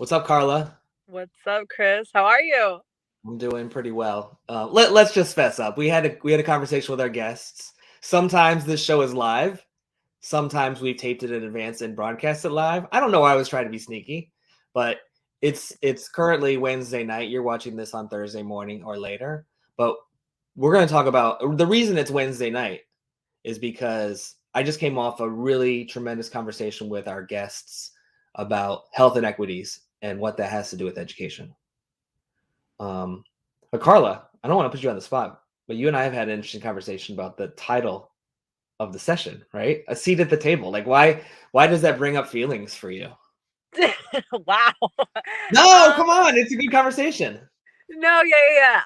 What's up, Carla? What's up, Chris? How are you? I'm doing pretty well. Let's just fess up. We had a conversation with our guests. Sometimes this show is live. Sometimes we've taped it in advance and broadcast it live. I don't know why I was trying to be sneaky, but it's currently Wednesday night. You're watching this on Thursday morning or later. But we're going to talk about the reason it's Wednesday night is because I just came off a really tremendous conversation with our guests about health inequities and what that has to do with education. But Carla, I don't want to put you on the spot, but you and I have had an interesting conversation about the title of the session, right? A seat at the table. Like why does that bring up feelings for you? Wow. No, Um, come on, it's a good conversation. no, yeah.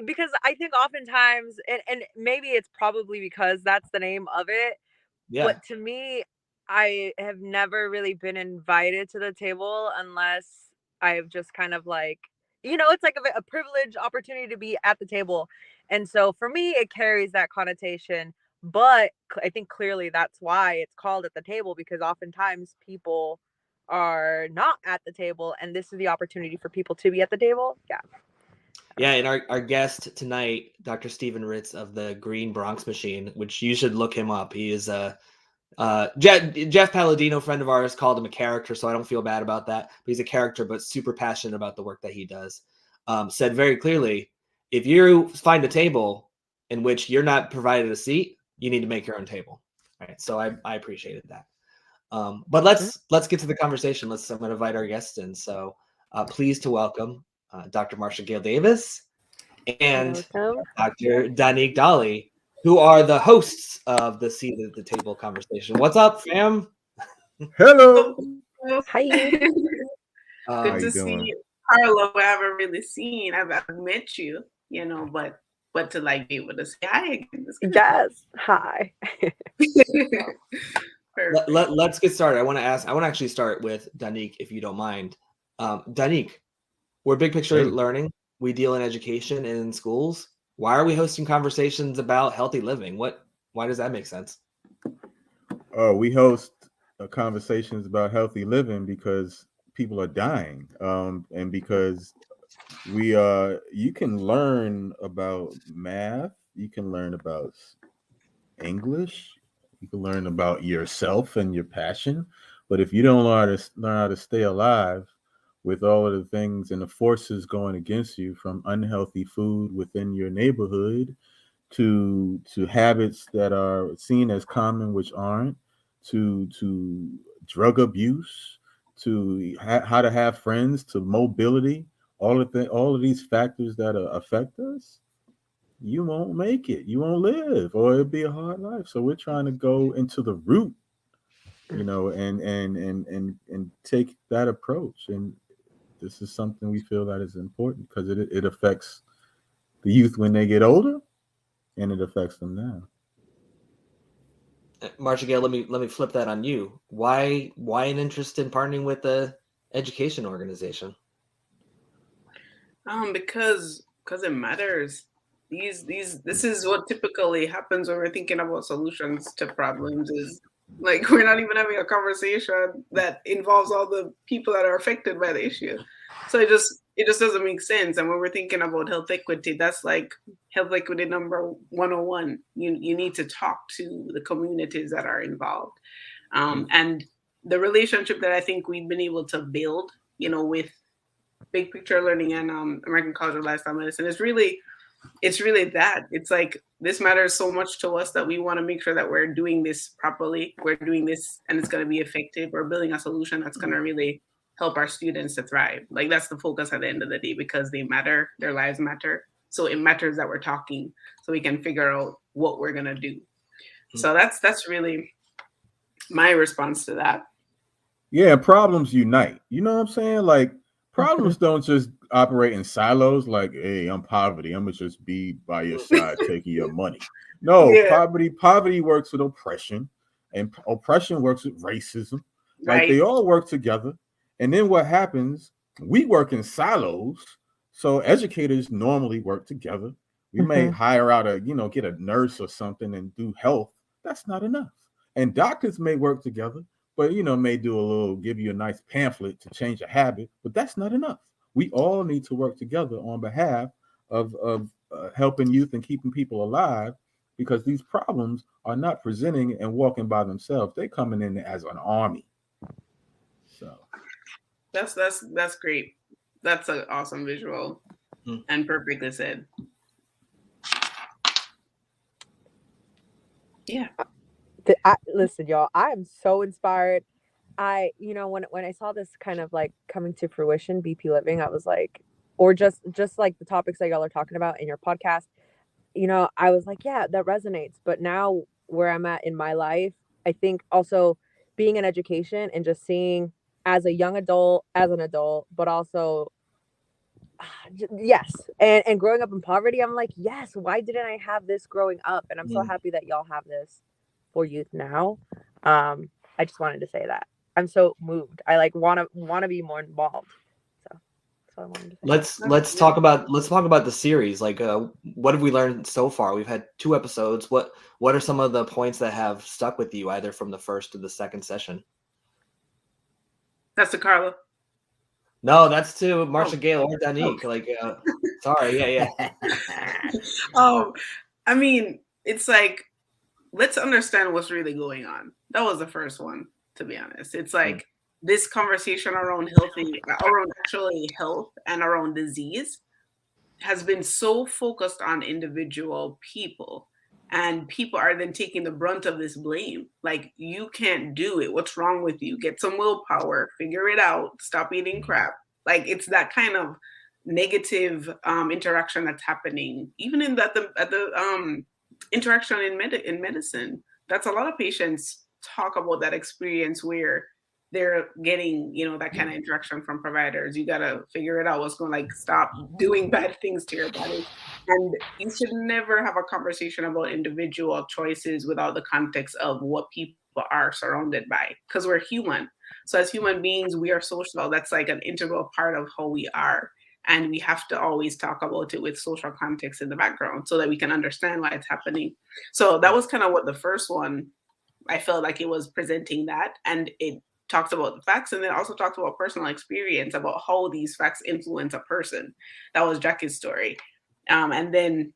Because I think oftentimes, and maybe it's probably because that's the name of it, Yeah. but to me, I have never really been invited to the table unless I've just kind of like, it's like a privileged opportunity to be at the table. And so for me, it carries that connotation. But I think clearly that's why it's called at the table because oftentimes people are not at the table and this is the opportunity for people to be at the table. Yeah. Yeah, and our guest tonight, Dr. Stephen Ritz of the Green Bronx Machine, which you should look him up. He is a Jeff Palladino, friend of ours, called him a character, so I don't feel bad about that. But he's a character, but super passionate about the work that he does. Said very clearly, if you find a table in which you're not provided a seat, you need to make your own table. All right, so I appreciated that. But let's get to the conversation. I'm going to invite our guests in. So pleased to welcome Dr. Marsha-Gail Davis and Welcome. Dr. Danique Dolly, who are the hosts of the Seat at the Table conversation. What's up, fam? Hello. Hi. How Good Um, to you see doing? you, Carlo. I haven't really seen. I've met you, but to like be able to say hi again is good. Yes. Hi. Perfect. let's get started. I want to actually start with Danique, if you don't mind. Danique, we're Big Picture Hey. Learning. We deal in education and in schools. Why are we hosting conversations about healthy living? Why does that make sense? We host conversations about healthy living because people are dying, and because you can learn about math, you can learn about English, you can learn about yourself and your passion, but if you don't learn how to stay alive with all of the things and the forces going against you, from unhealthy food within your neighborhood to habits that are seen as common which aren't, to drug abuse, to how to have friends, to mobility, all of these factors that affect us, you won't make it, you won't live, or it'll be a hard life. So we're trying to go into the root, and take that approach. And this is something we feel that is important because it affects the youth when they get older, and it affects them now. Marsha-Gail, let me flip that on you. Why an interest in partnering with the education organization? Because it matters. These this is what typically happens when we're thinking about solutions to problems. Is like we're not even having a conversation that involves all the people that are affected by the issue. So it just doesn't make sense. And when we're thinking about health equity, that's like health equity number 101. You need to talk to the communities that are involved. And the relationship that I think we've been able to build, with Big Picture Learning and American College of Lifestyle Medicine it's really that. It's like this matters so much to us that we want to make sure that we're doing this properly. We're doing this and it's going to be effective. We're building a solution that's going to really help our students to thrive. Like that's the focus at the end of the day because they matter, their lives matter. So it matters that we're talking so we can figure out what we're going to do. So that's really my response to that. Yeah, problems unite. You know what I'm saying? Like, problems don't just operate in silos. Like, hey, I'm poverty, I'm gonna just be by your side taking your money. No, Yeah, poverty works with oppression, and oppression works with racism. Like, right. they all work together. And then what happens? We work in silos. So educators normally work together. We may hire out get a nurse or something and do health. That's not enough. And doctors may work together, but may do a little, give you a nice pamphlet to change a habit, but that's not enough. We all need to work together on behalf of helping youth and keeping people alive, because these problems are not presenting and walking by themselves. They're coming in as an army. So that's great. That's an awesome visual and perfectly said. Yeah. Listen, y'all, I am so inspired. When I saw this kind of like coming to fruition, BP Living, I was like, or just like the topics that y'all are talking about in your podcast, I was like, yeah, that resonates. But now where I'm at in my life, I think also being in education and just seeing as a young adult, as an adult, but also yes, and growing up in poverty, I'm like, yes, why didn't I have this growing up? And I'm so happy that y'all have this for youth now. I just wanted to say that I'm so moved. I like want to be more involved. So that's what I wanted to say. Let's talk about the series. Like, what have we learned so far? We've had 2 episodes. What are some of the points that have stuck with you, either from the first to the second session? That's to Carla. No, that's to Marsha-Gail or Danique. Like, sorry, yeah. I mean, it's like, let's understand what's really going on. That was the first one, to be honest. It's like this conversation around actually health and around disease has been so focused on individual people, and people are then taking the brunt of this blame. Like, you can't do it. What's wrong with you? Get some willpower, figure it out, stop eating crap. Like, it's that kind of negative interaction that's happening, even in at the interaction in medicine. That's a lot of patients talk about that experience where they're getting, that kind of interaction from providers. You got to figure it out. What's going, like, stop doing bad things to your body. And you should never have a conversation about individual choices without the context of what people are surrounded by, because we're human. So as human beings, we are social. That's like an integral part of how we are. And we have to always talk about it with social context in the background so that we can understand why it's happening. So that was kind of what the first one, I felt like it was presenting that. And it talked about the facts, and then also talked about personal experience, about how these facts influence a person. That was Jackie's story. And then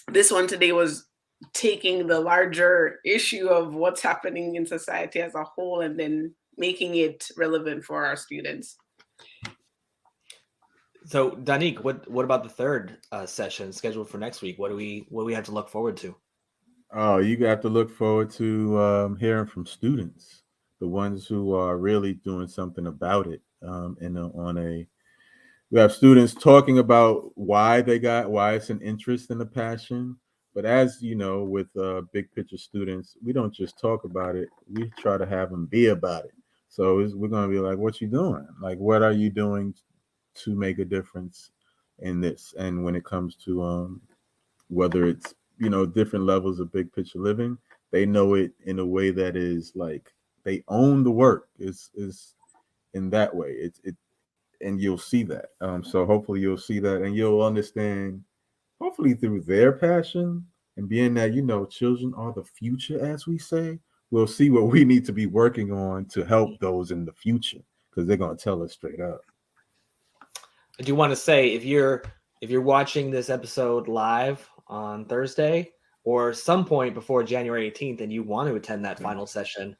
this one today was taking the larger issue of what's happening in society as a whole and then making it relevant for our students. So, Danique, what about the third session scheduled for next week? What do we have to look forward to? Oh, you have to look forward to hearing from students, the ones who are really doing something about it. We have students talking about why it's an interest and a passion. But as you know, with big picture students, we don't just talk about it. We try to have them be about it. So we're going to be like, what you doing? Like, what are you doing to make a difference in this? And when it comes to whether it's, different levels of big picture living, they know it in a way that is like they own the work is in that way. It and you'll see that. So hopefully you'll see that, and you'll understand, hopefully through their passion and being that, children are the future, as we say, we'll see what we need to be working on to help those in the future, because they're going to tell us straight up. I do want to say, if you're watching this episode live on Thursday or some point before January 18th and you want to attend that final session,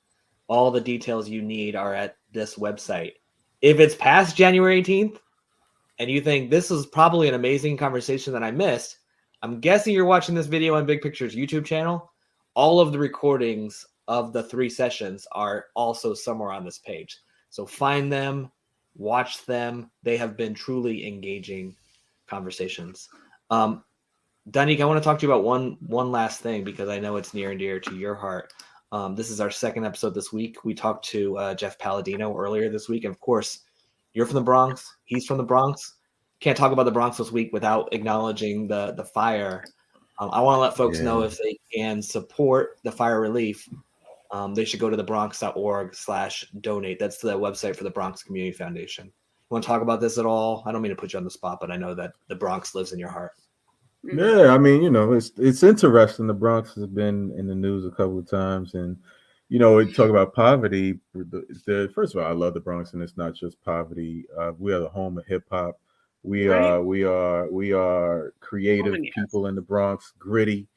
all the details you need are at this website. If it's past January 18th and you think this is probably an amazing conversation that I missed, I'm guessing you're watching this video on Big Picture's YouTube channel. All of the recordings of the 3 sessions are also somewhere on this page. So find them, watch them. They have been truly engaging conversations. Danique, I want to talk to you about one last thing, because I know it's near and dear to your heart. This is our second episode this week. We talked to Jeff Palladino earlier this week. And of course, you're from the Bronx. He's from the Bronx. Can't talk about the Bronx this week without acknowledging the fire. I want to let folks know, if they can support the fire relief, they should go to thebronx.org/donate. That's the website for the Bronx Community Foundation. You want to talk about this at all? I don't mean to put you on the spot, but I know that the Bronx lives in your heart. Yeah, I mean, it's interesting. The Bronx has been in the news a couple of times, and we talk about poverty. First of all, I love the Bronx, and it's not just poverty. We are the home of hip hop. We Right? are creative Woman, yes. people in the Bronx, gritty.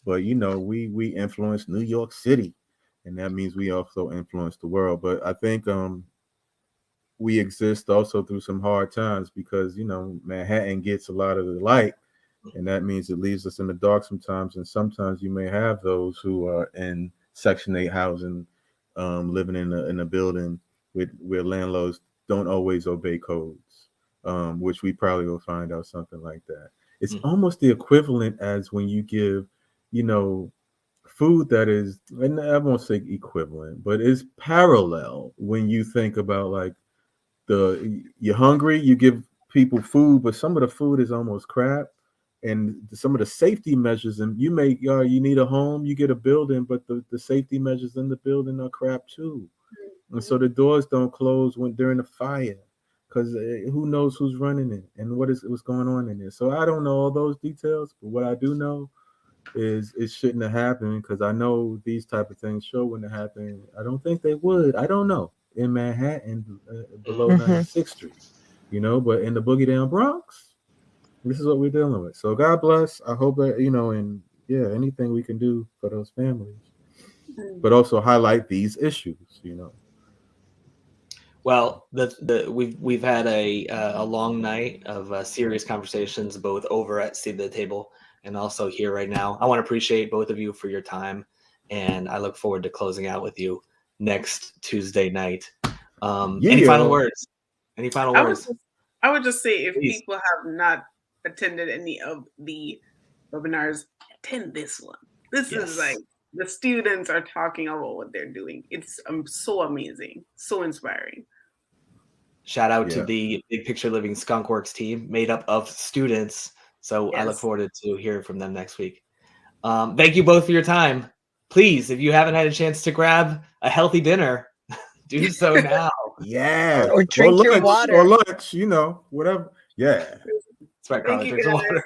But we influence New York City, and that means we also influence the world. But I think we exist also through some hard times because Manhattan gets a lot of the light, and that means it leaves us in the dark sometimes. And sometimes you may have those who are in Section 8 housing, living in a building where landlords don't always obey codes, which we probably will find out something like that. It's almost the equivalent as when you give, food that is, and I won't say equivalent, but is parallel when you think about like you're hungry, you give people food, but some of the food is almost crap. And some of the safety measures, and you need a home, you get a building, but the safety measures in the building are crap too. And so the doors don't close during the fire because who knows who's running it and what's going on in there. So I don't know all those details, but what I do know is it shouldn't have happened because I know these type of things wouldn't have happened. I don't think they would. I don't know in Manhattan below 96th Street, but in the boogie down Bronx, this is what we're dealing with. So God bless. I hope that and anything we can do for those families, but also highlight these issues. Well, we've had a long night of serious conversations, both over at Seat at the Table and also here right now. I want to appreciate both of you for your time, and I look forward to closing out with you next Tuesday night. Any final words? Any final words? I would just say if Please. people have not attended any of the webinars, attend this one. This is like the students are talking about what they're doing. It's so amazing, so inspiring. Shout out to the Big Picture Living Skunk Works team made up of students. So I look forward to hearing from them next week. Thank you both for your time. Please, if you haven't had a chance to grab a healthy dinner, do so now. Yeah. Or drink your water. Or lunch, whatever. Yeah. That's right, Carla. Drink some water.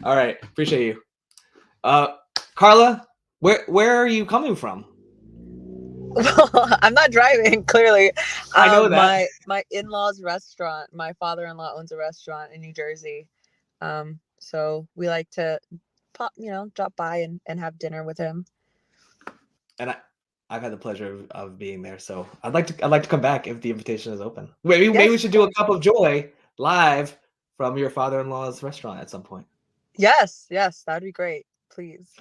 All right. Appreciate you. Carla, where are you coming from? Well, I'm not driving, clearly. I know that. My in-laws restaurant, my father-in-law owns a restaurant in New Jersey. So we like to drop by and have dinner with him. And I've had the pleasure of being there, so I'd like to come back if the invitation is open. Maybe we should do a Cup of Joy live from your father-in-law's restaurant at some point. Yes, that'd be great. Please.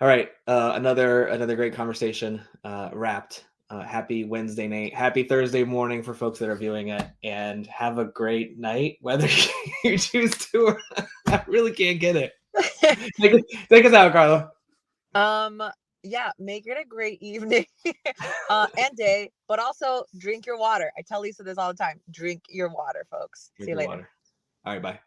All right, another great conversation wrapped. Happy Wednesday night, happy Thursday morning for folks that are viewing it, and have a great night, whether you choose to or not. I really can't get it. Take us out, Carla. Make it a great evening and day, but also drink your water. I tell Lisa this all the time. Drink your water, folks. See you later. All right, bye.